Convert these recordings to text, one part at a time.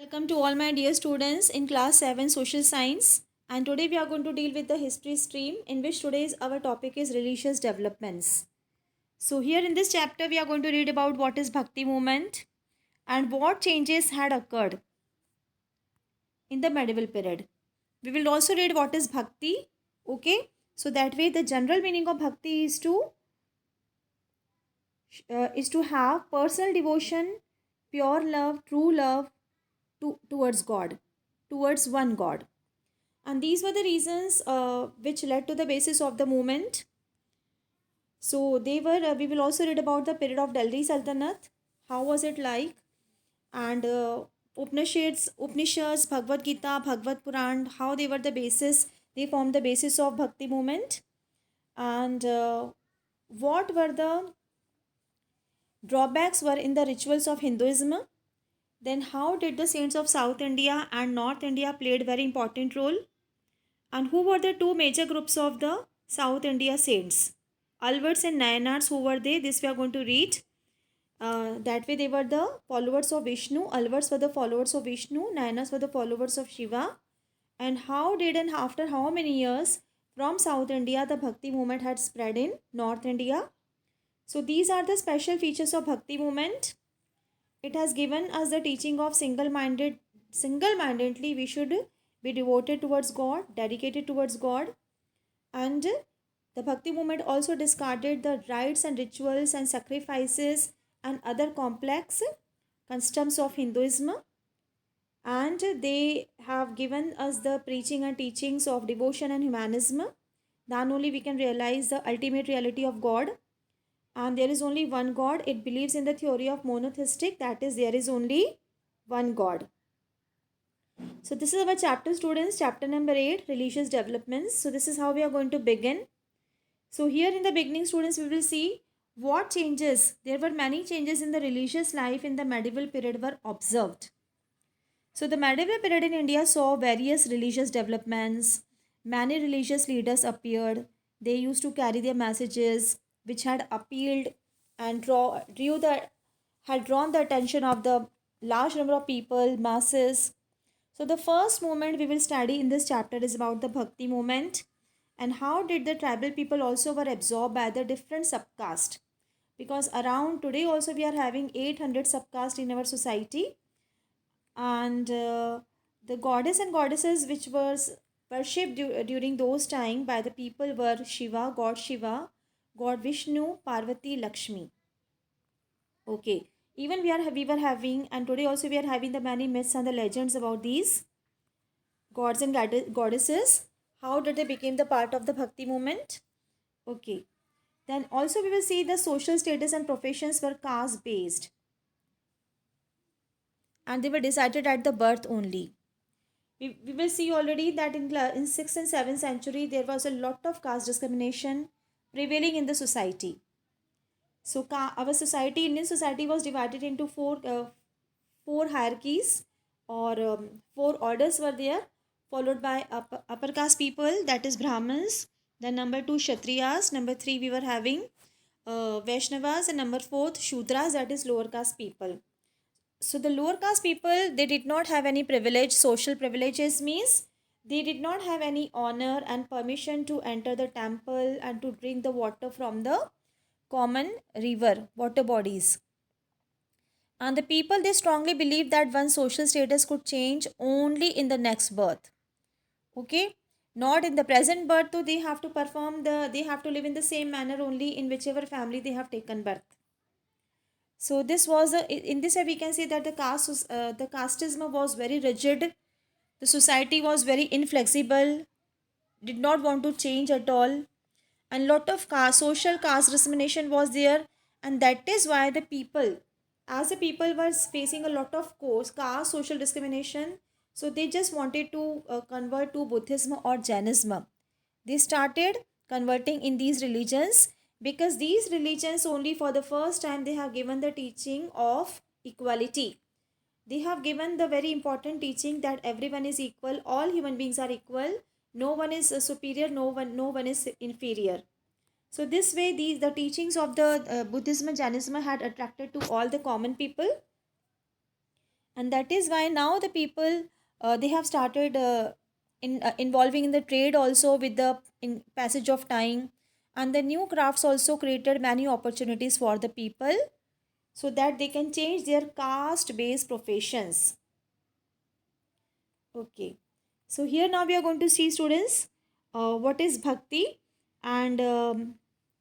Welcome to all my dear students in class 7 social science, and today we are going to deal with the history stream, in which today's our topic is religious developments. So here in this chapter we are going to read about what is bhakti movement and what changes had occurred in the medieval period. We will also read what is bhakti, okay? So that way the general meaning of bhakti is to have personal devotion, pure love, true love towards God, towards one God. And these were the reasons which led to the basis of the movement. So they were. We will also read about the period of Delhi Sultanate. How was it like? And Upanishads, Bhagavad Gita, Bhagavad Puran. How they were the basis. They formed the basis of Bhakti movement. And what were the drawbacks were in the rituals of Hinduism. Then how did the saints of South India and North India played very important role? And who were the two major groups of the South India saints? Alvards and Nayanars, who were they? This we are going to read. That way they were the followers of Vishnu. Alvards were the followers of Vishnu. Nayanars were the followers of Shiva. And how did and after how many years from South India the Bhakti movement had spread in North India? So these are the special features of Bhakti movement. It has given us the teaching of single-mindedly we should be devoted towards God, dedicated towards God. And the Bhakti movement also discarded the rites and rituals and sacrifices and other complex customs of Hinduism. And they have given us the preaching and teachings of devotion and humanism. Then only we can realize the ultimate reality of God. And there is only one God. It believes in the theory of monotheistic, that is, there is only one God. So this is our chapter, students, chapter number 8, religious developments. So this is how we are going to begin. So here in the beginning, students, we will see what changes. There were many changes in the religious life in the medieval period were observed. So the medieval period in India saw various religious developments. Many religious leaders appeared. They used to carry their messages which had appealed and had drawn the attention of the large number of people, masses. So the first movement we will study in this chapter is about the Bhakti movement and how did the tribal people also were absorbed by the different subcaste. Because around today also we are having 800 subcaste in our society, and the goddess and goddesses which was worshipped during those time by the people were Shiva, God Vishnu, Parvati, Lakshmi. Okay. Even we were having, and today also we are having the many myths and the legends about these gods and goddesses. How did they become the part of the Bhakti movement? Okay. Then also we will see the social status and professions were caste based, and they were decided at the birth only. We will see already that in 6th and 7th century there was a lot of caste discrimination prevailing in the society. So our society, Indian society, was divided into four hierarchies, or four orders were there, followed by upper caste people, that is Brahmins. Then number 2 Kshatriyas, number 3 we were having Vaishnavas, and number 4 Shudras, that is lower caste people. So the lower caste people, they did not have any privilege. Social privileges means they did not have any honor and permission to enter the temple and to drink the water from the common river water bodies. And the people, they strongly believed that one's social status could change only in the next birth. Okay, not in the present birth. So they have to they have to live in the same manner only in whichever family they have taken birth. So this was in this way we can say that the casteism was very rigid. The society was very inflexible, did not want to change at all, and lot of social caste discrimination was there, and that is why the people, as the people were facing a lot of caste social discrimination, so they just wanted to convert to Buddhism or Jainism. They started converting in these religions because these religions only for the first time they have given the teaching of equality. They have given the very important teaching that everyone is equal, all human beings are equal, no one is superior, no one is inferior. So this way the teachings of the Buddhism and Jainism had attracted to all the common people, And that is why now the people, they have started involving in the trade also with the in passage of time, and the new crafts also created many opportunities for the people so that they can change their caste based professions. Okay, so here now we are going to see, students, what is bhakti, and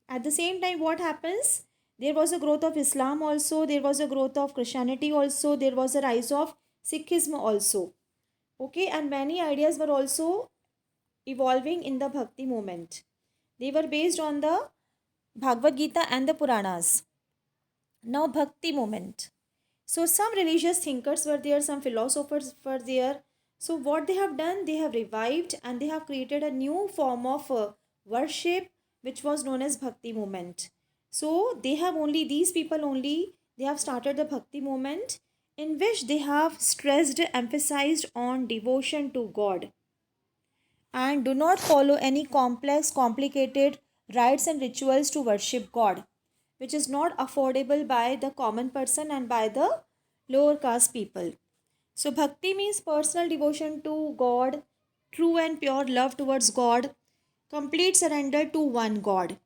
at the same time what happens. There was a growth of Islam also, there was a growth of Christianity also, there was a rise of Sikhism also. Okay, and many ideas were also evolving in the bhakti movement. They were based on the Bhagavad Gita and the Puranas. Now bhakti movement. So some religious thinkers were there, some philosophers were there. So what they have done, they have revived and they have created a new form of worship which was known as bhakti movement. So they have only, these people only, they have started the bhakti movement in which they have stressed, emphasized on devotion to God, and do not follow any complex, complicated rites and rituals to worship God, which is not affordable by the common person and by the lower caste people. So, bhakti means personal devotion to God, true and pure love towards God, complete surrender to one God.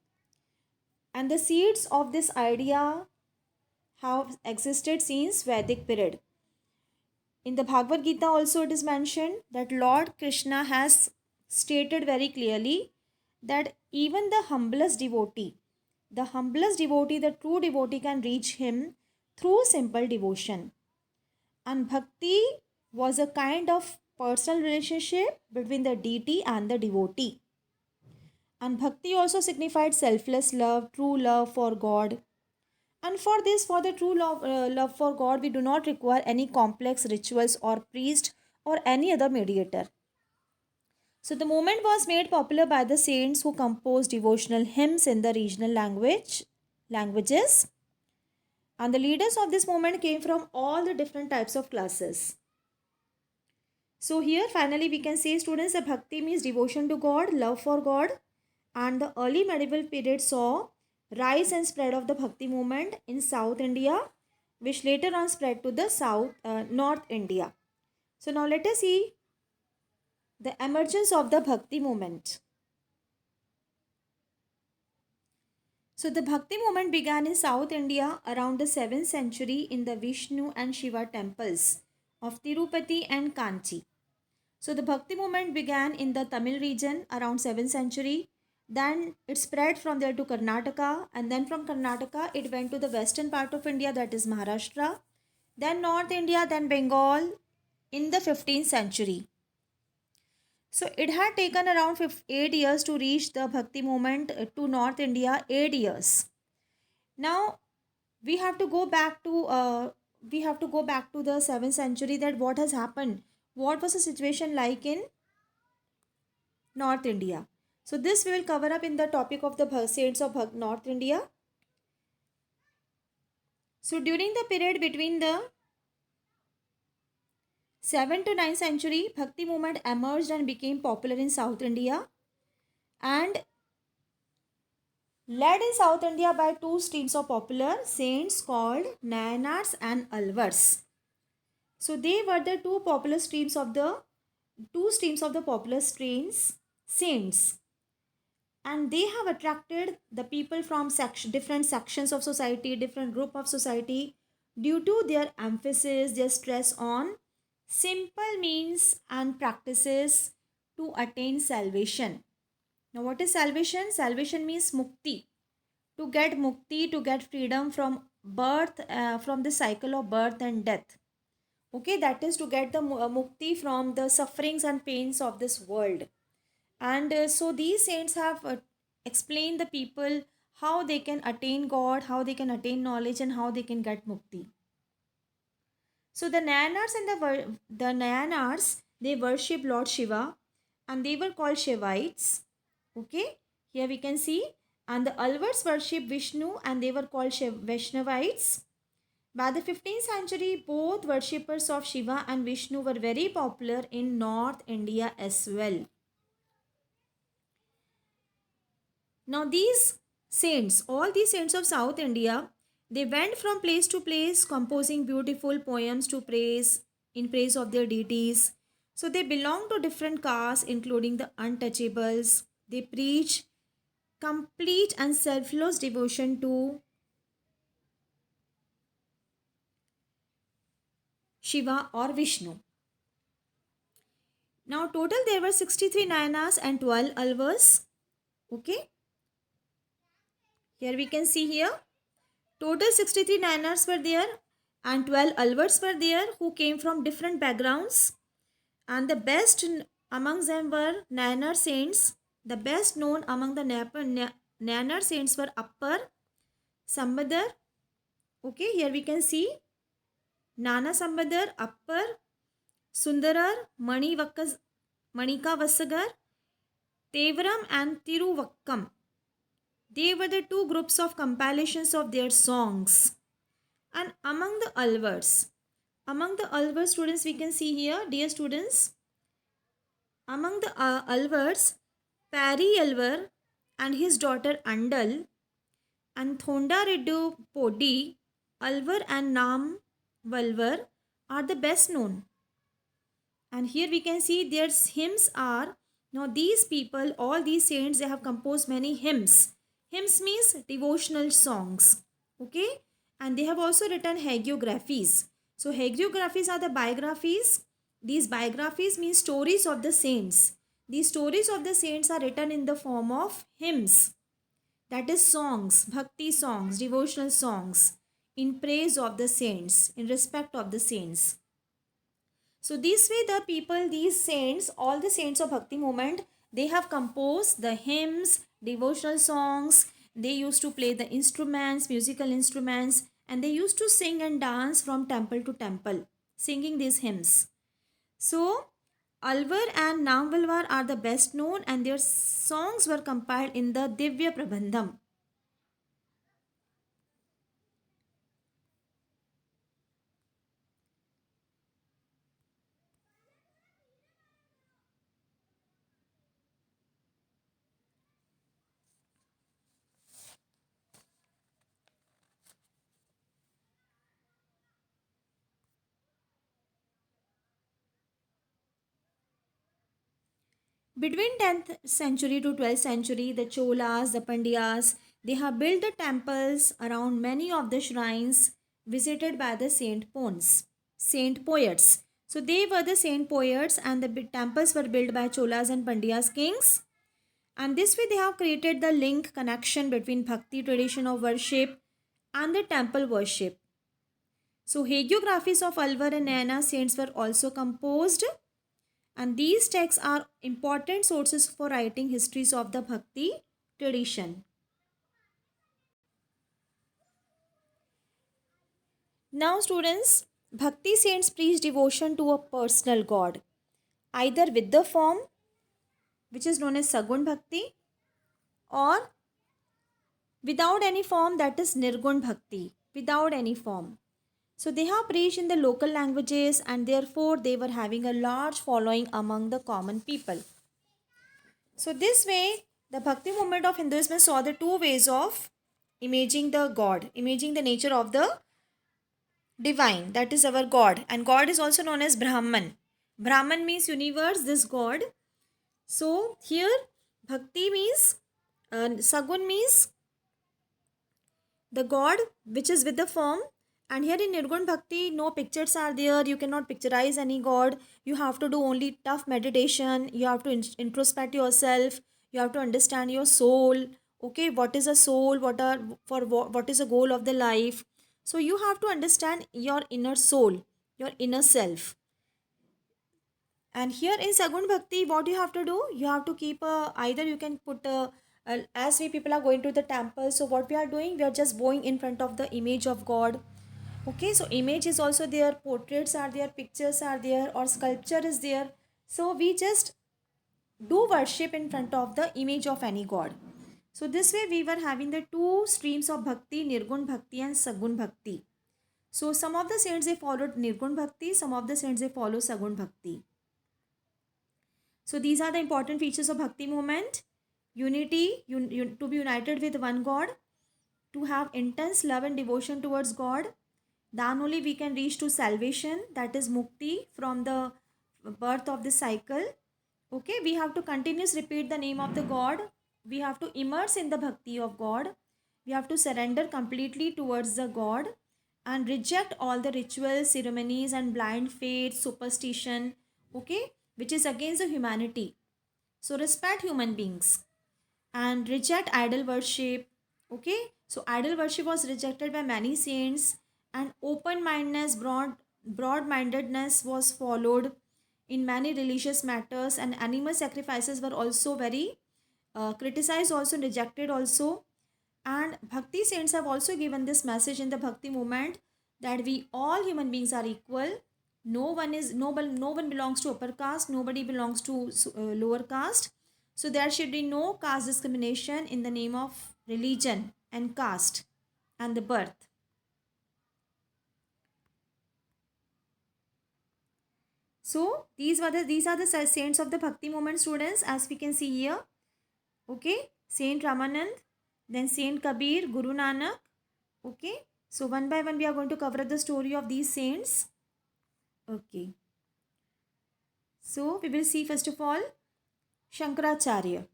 And the seeds of this idea have existed since Vedic period. In the Bhagavad Gita also it is mentioned that Lord Krishna has stated very clearly that even the true devotee can reach him through simple devotion. And bhakti was a kind of personal relationship between the deity and the devotee. And bhakti also signified selfless love, true love for God. And for this, for the true love for God, we do not require any complex rituals or priest or any other mediator. So the movement was made popular by the saints who composed devotional hymns in the regional languages. And the leaders of this movement came from all the different types of classes. So here finally we can say, students, that bhakti means devotion to God, love for God, and the early medieval period saw rise and spread of the bhakti movement in South India, which later on spread to the North India. So now let us see the emergence of the bhakti movement. So the bhakti movement began in South India around the 7th century in the Vishnu and Shiva temples of Tirupati and Kanchi. So the bhakti movement began in the Tamil region around 7th century. Then it spread from there to Karnataka, and then from Karnataka it went to the western part of India, that is Maharashtra, then North India, then Bengal in the 15th century. So it had taken around 8 years to reach the bhakti movement to North India, 8 years. Now we have to go back to the 7th century, that what has happened, what was the situation like in North India. So this we will cover up in the topic of the saints of North India. So during the period between the 7th to 9th century, Bhakti movement emerged and became popular in South India, and led in South India by two streams of popular saints called Nayanars and Alvars. So they were the two streams of the popular saints, and they have attracted the people from different sections of society, different group of society, due to their emphasis, their stress on simple means and practices to attain salvation. Now what is salvation? Salvation means mukti. To get mukti, to get freedom from birth, from the cycle of birth and death. Okay, that is to get the mukti from the sufferings and pains of this world. And so these saints have explained the people how they can attain God, how they can attain knowledge, and how they can get mukti. So the Nayanars and the Nayanars, they worship Lord Shiva, and they were called Shivites. Okay, here we can see. And the Alvars worship Vishnu, and they were called Vaishnavites. By the 15th century, both worshippers of Shiva and Vishnu were very popular in North India as well. Now all these saints of South India, they went from place to place composing beautiful poems to praise in praise of their deities. So they belong to different castes, including the untouchables. They preach complete and selfless devotion to Shiva or Vishnu. Now, total there were 63 Nayanas and 12 Alvars. Okay, here we can see here total 63 Nayanas were there and 12 Alvars were there who came from different backgrounds. And the best among them were Nayanar saints. The best known among the Nayanar saints were Appar, Sambadar. Okay, here we can see Nana Sambadar, Appar, Sundarar, Manika Vasagar, Tevaram and Tiruvakkam. They were the two groups of compilations of their songs. And among the Alvars students we can see here, dear students, among the Alvars, Pari Alvar and his daughter Andal and Thonda Reddu Podi, Alvar and Nam Valvar are the best known. And here we can see their hymns are, now these people, all these saints, they have composed many hymns. Hymns means devotional songs. Okay. And they have also written hagiographies. So hagiographies are the biographies. These biographies mean stories of the saints. These stories of the saints are written in the form of hymns. That is songs, bhakti songs, devotional songs in praise of the saints, in respect of the saints. So this way the people, these saints, all the saints of Bhakti movement, they have composed the hymns, devotional songs. They used to play the instruments, musical instruments, and they used to sing and dance from temple to temple, singing these hymns. So Alvar and Namvalvar are the best known and their songs were compiled in the Divya Prabandham. Between 10th century to 12th century, the Cholas, the Pandyas, they have built the temples around many of the shrines visited by the saint poets. So they were the saint poets and the temples were built by Cholas and Pandyas kings. And this way they have created the link connection between Bhakti tradition of worship and the temple worship. So hagiographies of Alvar and Nayana saints were also composed, and these texts are important sources for writing histories of the Bhakti tradition. Now students, Bhakti saints preach devotion to a personal God, either with the form which is known as Sagun Bhakti or without any form, that is Nirgun Bhakti, without any form. So they have preached in the local languages and therefore they were having a large following among the common people. So this way, the Bhakti movement of Hinduism saw the two ways of imaging the God, imaging the nature of the divine, that is our God. And God is also known as Brahman. Brahman means universe, this God. So here Bhakti means, Sagun means the God which is with the form. And here in Nirgun Bhakti, no pictures are there. You cannot picturize any God. You have to do only tough meditation. You have to introspect yourself. You have to understand your soul. Okay, what is a soul? What is a goal of the life? So you have to understand your inner soul, your inner self. And here in Sagun Bhakti, what you have to do? You have to keep either you can put as we people are going to the temple. So what we are doing? We are just bowing in front of the image of God. Okay, so image is also there, portraits are there, pictures are there, or sculpture is there. So we just do worship in front of the image of any god. So this way we were having the two streams of bhakti, Nirgun Bhakti and Sagun Bhakti. So some of the saints they followed Nirgun Bhakti, some of the saints they follow Sagun Bhakti. So these are the important features of Bhakti movement. Unity, to be united with one God, to have intense love and devotion towards God, then only we can reach to salvation, that is mukti from the birth of the cycle. Okay, we have to continuously repeat the name of the God. We have to immerse in the bhakti of God. We have to surrender completely towards the God and reject all the rituals, ceremonies, and blind faith, superstition, okay, which is against the humanity. So respect human beings and reject idol worship. Okay, so idol worship was rejected by many saints, and open mindedness, broad mindedness was followed in many religious matters, and animal sacrifices were also very criticized, also rejected also. And bhakti saints have also given this message in the bhakti movement, that we all human beings are equal. No one belongs to upper caste, nobody belongs to lower caste. So there should be no caste discrimination in the name of religion and caste and the birth. So these are the saints of the bhakti movement, students, as we can see here. Okay, Saint Ramanand, then Saint Kabir, Guru Nanak. Okay, so one by one we are going to cover the story of these saints. Okay, so we will see first of all Shankaracharya.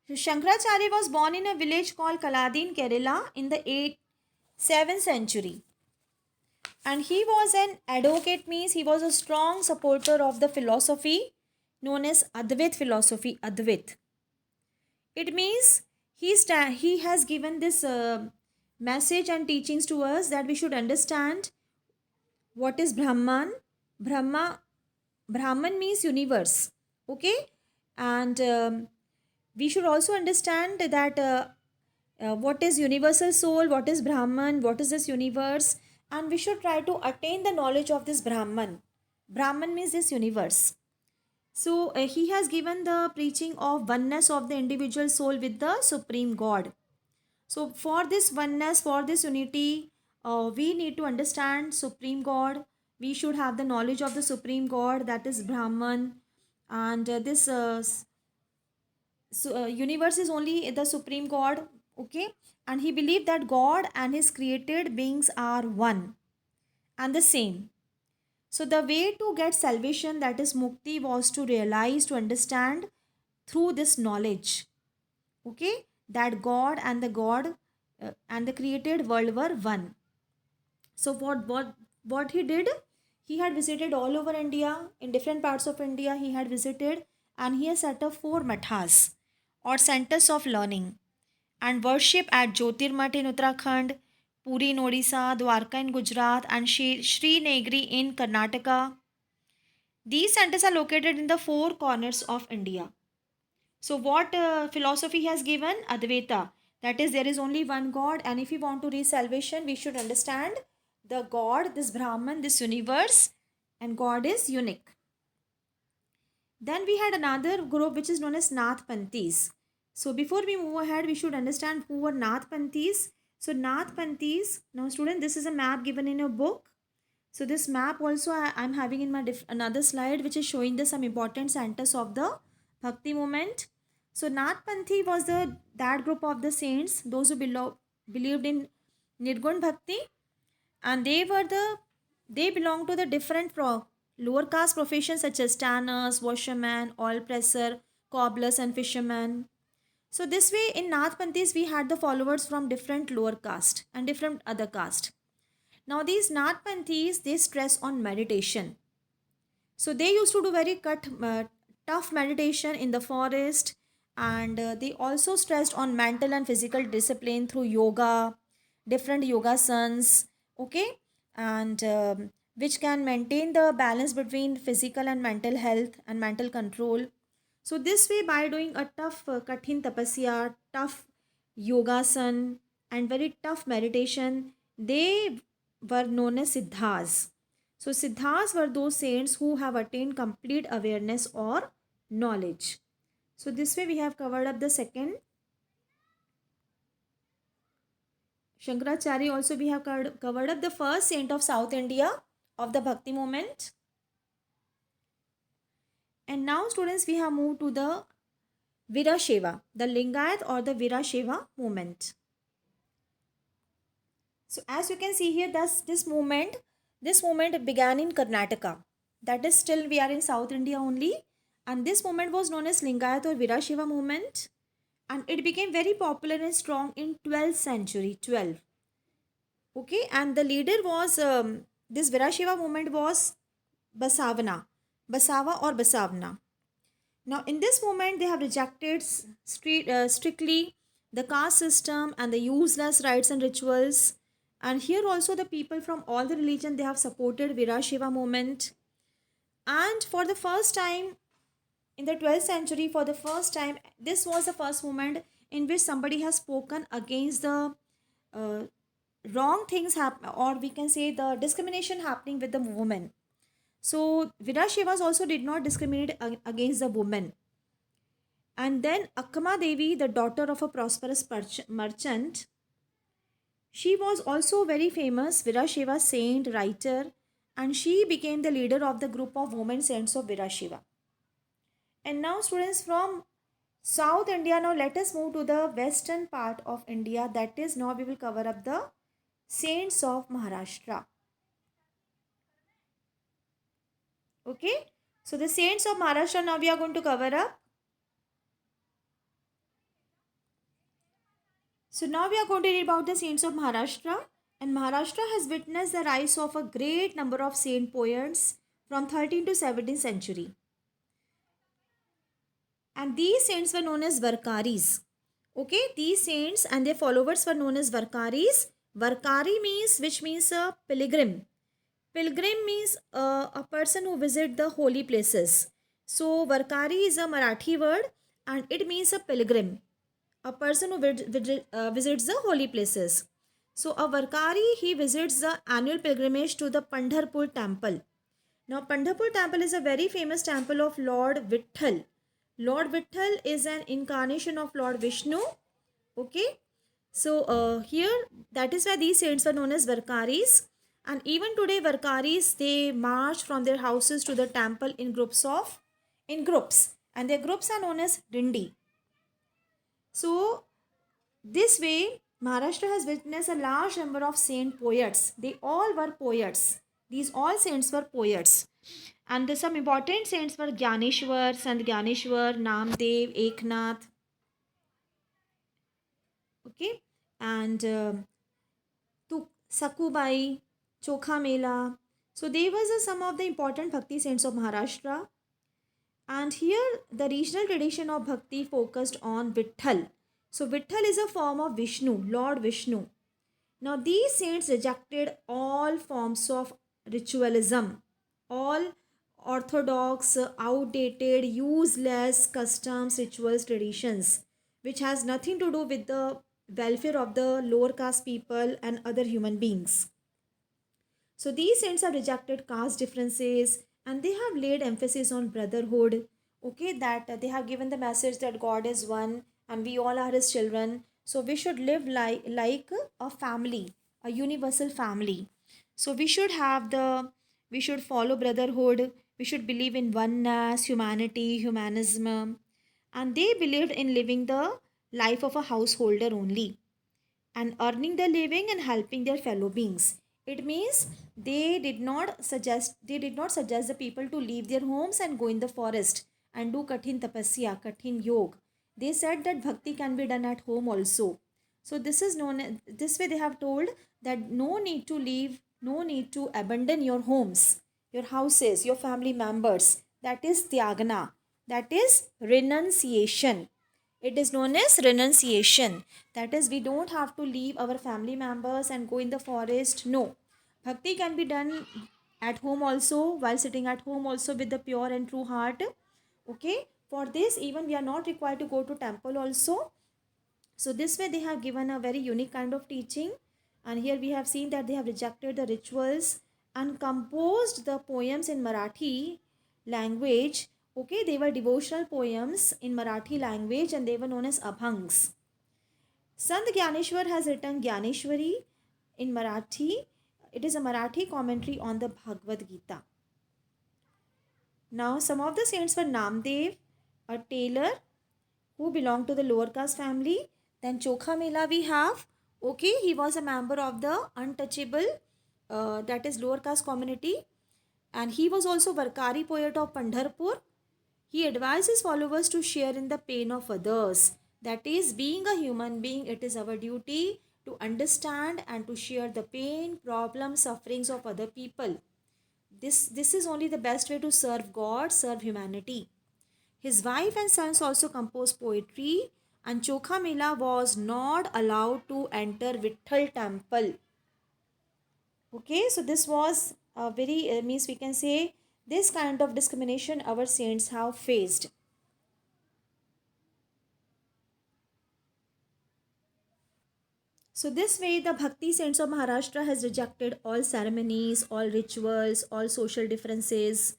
So Shankaracharya was born in a village called Kaladi in Kerala in the 7th century, and he was an advocate, means he was a strong supporter of the philosophy known as Advait philosophy. Advait, it means he has given this message and teachings to us, that we should understand what is Brahman. Brahman means universe. Okay, and we should also understand that what is universal soul, what is Brahman, what is this universe, and we should try to attain the knowledge of this Brahman. Brahman means this universe. So he has given the preaching of oneness of the individual soul with the supreme God. So for this oneness, for this unity, we need to understand supreme God. We should have the knowledge of the supreme God, that is Brahman, and this universe is only the supreme God. Okay, and he believed that God and his created beings are one and the same. So the way to get salvation, that is mukti, was to realize, to understand through this knowledge. Okay, that God and the God and the created world were one. So what he did, he had visited all over India, in different parts of India he had visited, and he has set up 4 mathas or centers of learning and worship at Jyotirmath in Uttarakhand, Puri in Odisha, Dwarka in Gujarat, and Srinagari in Karnataka. These centers are located in the 4 corners of India. So, what philosophy has given? Advaita. That is, there is only one God, and if we want to reach salvation, we should understand the God, this Brahman, this universe, and God is unique. Then we had another group which is known as Nath Panthis. So, before we move ahead, we should understand who were Nath Panthis. So, Nath Panthis, now, student, this is a map given in a book. So, this map also I'm having in my another slide, which is showing the some important centers of the Bhakti movement. So Nath Panthi was that group of the saints, those who believed in Nirgun Bhakti, and they belonged to the different lower caste professions such as tanners, washermen, oil presser, cobblers, and fishermen. So this way, in Nath Panthis, we had the followers from different lower caste and different other caste. Now these Nath Panthis, they stress on meditation. So they used to do very tough meditation in the forest, and they also stressed on mental and physical discipline through yoga, different yoga asanas, okay, and which can maintain the balance between physical and mental health and mental control. So this way, by doing a tough kathin tapasya, tough yogasan, and very tough meditation, they were known as siddhas. So siddhas were those saints who have attained complete awareness or knowledge. So this way we have covered up the second. Shankaracharya also we have covered up the first saint of South India of the Bhakti movement. And now students, we have moved to the Virashaiva, the Lingayat or the Virashaiva movement. So as you can see here, this movement began in Karnataka. That is, still we are in South India only. And this movement was known as Lingayat or Virashaiva movement. And it became very popular and strong in 12th century, 12. Okay, and the leader was, this Virashaiva movement was Basavana, Basava or Basavana. Now, in this movement, they have rejected strictly the caste system and the useless rites and rituals. And here also the people from all the religion, they have supported Virashaiva movement. And for the first time in the 12th century, for the first time, this was the first movement in which somebody has spoken against the uh, wrong things happen, or we can say the discrimination happening with the women. So Virashaivas also did not discriminate against the women. And then Akkama Devi, the daughter of a prosperous merchant, she was also very famous Virashaiva saint, writer, and she became the leader of the group of women saints of Virashaiva. And now students from South India, now let us move to the western part of India. That is, now we will cover up the saints of Maharashtra. Okay, so the saints of Maharashtra now we are going to cover up. So now we are going to read about the saints of Maharashtra. And Maharashtra has witnessed the rise of a great number of saint poets from 13th to 17th century. And these saints were known as Varkaris. Okay, these saints and their followers were known as Varkaris. Varkari means, which means a pilgrim. Pilgrim means a person who visit the holy places. So Varkari is a Marathi word and it means a pilgrim, a person who visits the holy places. So a Varkari, he visits the annual pilgrimage to the Pandharpur temple. Now Pandharpur temple is a very famous temple of Lord Vitthal. Lord Vitthal is an incarnation of Lord Vishnu. Okay. So here, that is why these saints were known as Varkaris. And even today, Varkaris, they march from their houses to the temple in groups. And their groups are known as Dindi. So this way, Maharashtra has witnessed a large number of saint poets. They all were poets. These all saints were poets. And some important saints were Gyaneshwar, Sant Gyaneshwar, Namdev, Eknath. Okay. And Sakubai, Chokha Mela. So they were some of the important Bhakti saints of Maharashtra. And here the regional tradition of Bhakti focused on Vitthal. So Vitthal is a form of Vishnu, Lord Vishnu. Now these saints rejected all forms of ritualism, all orthodox, outdated, useless customs, rituals, traditions, which has nothing to do with the welfare of the lower caste people and other human beings. So these saints have rejected caste differences and they have laid emphasis on brotherhood. Okay, that they have given the message that God is one and we all are his children. So we should live like a family, a universal family. So we should follow brotherhood, we should believe in oneness, humanity, humanism. And they believed in living the life of a householder only and earning their living and helping their fellow beings. It means they did not suggest the people to leave their homes and go in the forest and do kathin tapasya, kathin yog. They said that bhakti can be done at home also. So this way they have told that no need to leave, no need to abandon your homes, your houses, your family members. That is tyagana. That is renunciation. It is known as renunciation. That is, we don't have to leave our family members and go in the forest. No. Bhakti can be done at home also, while sitting at home also with the pure and true heart. Okay. For this, even we are not required to go to temple also. So this way they have given a very unique kind of teaching. And here we have seen that they have rejected the rituals and composed the poems in Marathi language. Okay, they were devotional poems in Marathi language and they were known as abhangs. Sant Gyaneshwar has written Gyaneshwari in Marathi. It is a Marathi commentary on the Bhagavad Gita. Now, some of the saints were Namdev, a tailor who belonged to the lower caste family. Then Chokha Mela we have, Okay, he was a member of the untouchable, that is lower caste community, and he was also Varkari poet of Pandharpur. He advised his followers to share in the pain of others. That is, being a human being, it is our duty to understand and to share the pain, problems, sufferings of other people. This is only the best way to serve God, serve humanity. His wife and sons also composed poetry, and Chokha Mela was not allowed to enter Vitthal temple. Okay, so this was a very, means we can say, this kind of discrimination our saints have faced. So this way, the Bhakti saints of Maharashtra has rejected all ceremonies, all rituals, all social differences,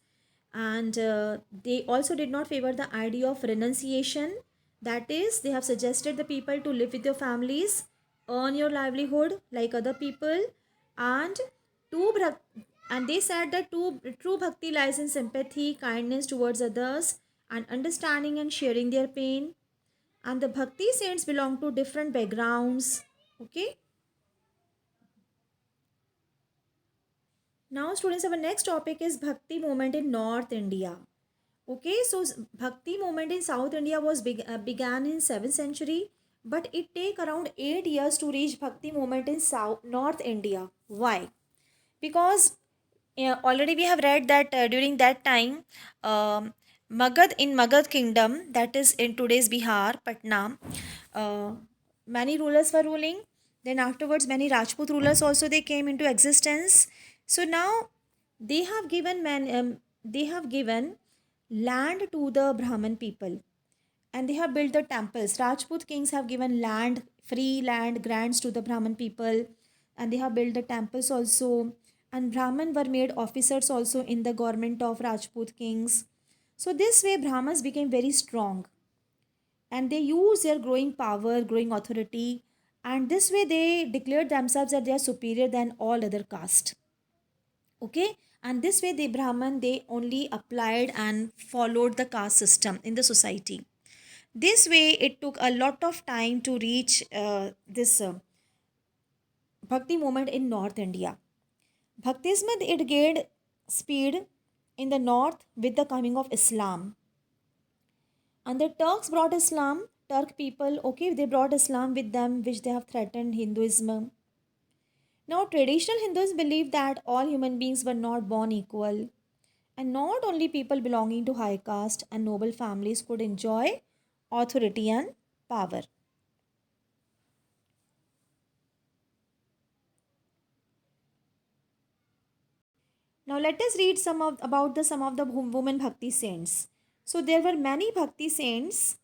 and they also did not favor the idea of renunciation. That is, they have suggested the people to live with your families, earn your livelihood like other people, and to and they said that true bhakti lies in sympathy, kindness towards others, and understanding and sharing their pain. And the bhakti saints belong to different backgrounds. Okay. Now, students, our next topic is Bhakti movement in North India. Okay, so Bhakti movement in South India was began in 7th century, but it take around 8 years to reach Bhakti movement in South North India. Why? Because already we have read that during that time, Magad kingdom, that is in today's Bihar, Patna, uh, many rulers were ruling. Then afterwards, many Rajput rulers also they came into existence. So now they have given land to the Brahmin people, and they have built the temples. Rajput kings have given land, free land grants to the Brahmin people, and they have built the temples also. And Brahmin were made officers also in the government of Rajput kings. So this way, Brahmins became very strong, and they use their growing power, growing authority, and this way they declared themselves that they are superior than all other caste. Okay, and this way the Brahman they only applied and followed the caste system in the society. This way, it took a lot of time to reach this Bhakti movement in North India. Bhaktism it gained speed in the north with the coming of Islam. And the Turks brought Islam, Turk people, okay, they brought Islam with them, which they have threatened Hinduism. Now, traditional Hindus believed that all human beings were not born equal, and not only people belonging to high caste and noble families could enjoy authority and power. Now let us read some of the women bhakti saints. So there were many bhakti saints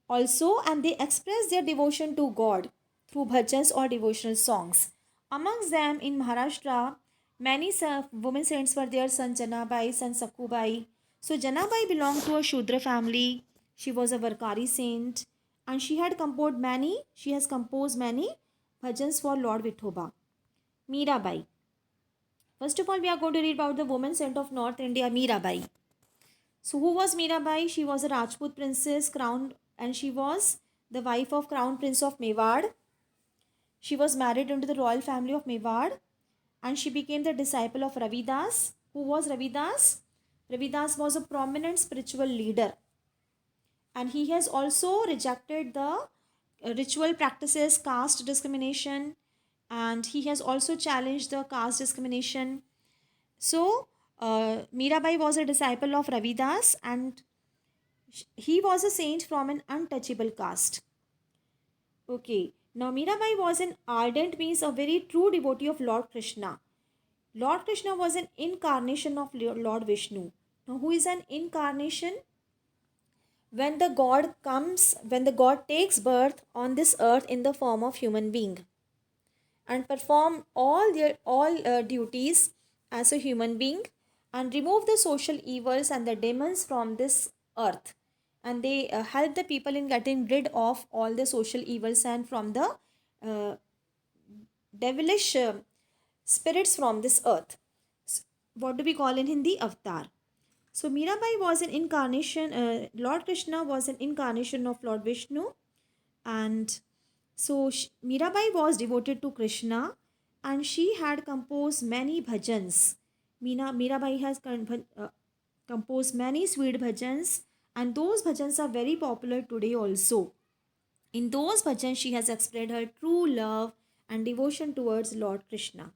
also, and they expressed their devotion to God through bhajans or devotional songs. Amongst them in Maharashtra, many women saints were there. Son Janabai, son Sakubai. So Janabai belonged to a Shudra family. She was a Varkari saint, and she had composed many. She has composed many bhajans for Lord Vithoba. Mirabai. First of all, we are going to read about the woman saint of North India, Mirabai. So, who was Mirabai? She was a Rajput princess, crowned, and she was the wife of Crown Prince of Mewar. She was married into the royal family of Mewar, and she became the disciple of Ravidas. Who was Ravidas? Ravidas was a prominent spiritual leader, and he has also rejected the ritual practices, caste discrimination, and he has also challenged the caste discrimination. So, Mirabai was a disciple of Ravidas, and he was a saint from an untouchable caste. Okay, now Mirabai was an ardent, means a very true devotee of Lord Krishna. Lord Krishna was an incarnation of Lord Vishnu. Now, who is an incarnation? When the God comes, when the God takes birth on this earth in the form of human being and perform all their all duties as a human being and remove the social evils and the demons from this earth, and they help the people in getting rid of all the social evils and from the uh, devilish spirits from this earth. What do we call in Hindi? Avatar. So Mirabai was an incarnation, Lord Krishna was an incarnation of Lord Vishnu, and So Mirabai was devoted to Krishna and she had composed many bhajans. Mirabai has composed many sweet bhajans and those bhajans are very popular today also. In those bhajans, she has expressed her true love and devotion towards Lord Krishna.